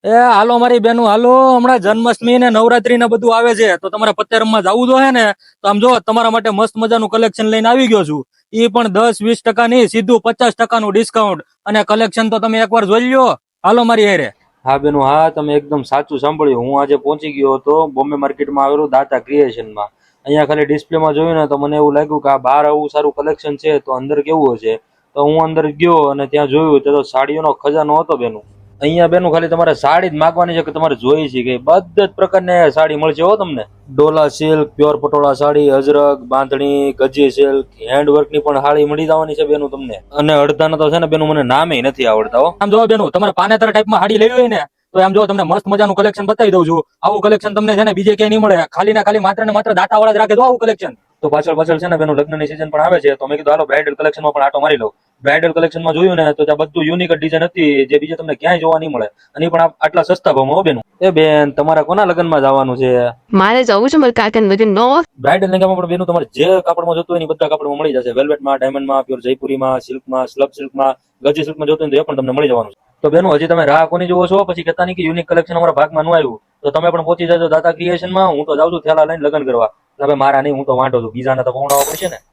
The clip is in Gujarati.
એ હાલો મારી બેનું હાલો, હમણાં જન્માષ્ટમી ને નવરાત્રી ને બધું આવે છે, તો તમારે પત્તે રમવા જવું જોઈએ ને. તો આમ જો તમારા માટે મસ્ત મજાનું કલેક્શન લઈને આવી ગયો છું. એ પણ 10-20% ની સીધું 50% ડિસ્કાઉન્ટ. અને કલેક્શન તો તમે એકવાર જોઈ લ્યો. હાલો મારી હારે. હા બેનો, હા તમે એકદમ સાચું સાંભળ્યું. હું આજે પહોંચી ગયો હતો બોમ્બે માર્કેટમાં આવેલું દાતા ક્રિએશનમાં. અહીંયા ખાલી ડિસ્પ્લેમાં જોયું ને તો મને એવું લાગ્યું કે આ બહાર આવું સારું કલેક્શન છે તો અંદર કેવું હશે. તો હું અંદર ગયો અને ત્યાં જોયું તો સાડીઓનો ખજાનો હતો બેનું. અહીંયા બેનું ખાલી તમારે સાડી જ માગવાની છે કે તમારે જોઈ છે કે બધા જ પ્રકારની સાડી મળશે હો તમને. ડોલા સિલ્ક, પ્યોર પટોળા સાડી, અજરક, બાંધણી, ગજી સિલ્ક, હેન્ડવર્ક ની પણ સાડી મળી જવાની છે બેનું તમને. અને અડધાના તો છે ને બેનું મને નામે નથી આવડતા હો. આમ જો બેનું, તમારે પાનેતર ટાઈપમાં હાડી લેવી હોય ને તો આમ જો તમને મસ્ત મજાનું કલેક્શન બતાવી દઉં છું. આવું કલેક્શન તમને છે ને બીજે ક્યાંય નહીં મળે. ખાલી ને ખાલી માત્ર ને માત્ર દાતા વાળા જ રાખે તો આવું કલેક્શન. તો પાછળ પાછળ છે ને બેનું લગ્નની સિઝન પણ આવે છે, તો મેં કીધું હાલો બ્રાઇડલ કલેક્શનમાં પણ આટો મારી લઉં. બ્રાઇડલ કલેક્શનમાં જોયું ને તો ત્યાં બધું યુનિક ડિઝાઇન હતી જે બીજે તમને ક્યાંય જોવા નહીં મળે. અને એ પણ આટલા સસ્તા ભાવમાં હો બેનું. એ બેન, તમારા કોના લગ્નમાં જવાનું છે? મારે જવું છે મારે કાકાને લગ્ન નો. બ્રાઇડલ લહેંગામાં પણ બેનું તમારે જે કાપડમાં જોતું હોય ને એ બધા કાપડમાં મળી જશે. વેલ્વેટમાં, ડાયમંડમાં, પ્યોર જયપુરીમાં, સિલ્કમાં, સ્લબ સિલ્કમાં, ગજી સિલ્કમાં જોતું હોય તો એ પણ તમને મળી જવાનું છે. તો બેનું, હજી તમે રાહ કોની જોવો છો? પછી કહેતા નહીં કે યુનિક કલેક્શન અમારા ભાગમાં ન આવ્યું. તો તમે પણ પહોંચી જજો દાતા ક્રિએશનમાં. હું તો જાઉં છું થેલા લઈને લગ્ન કરવા. હવે મારા નહીં, હું તો વાંટો છું. બીજાના તો પહોંચાડવા પડશે ને.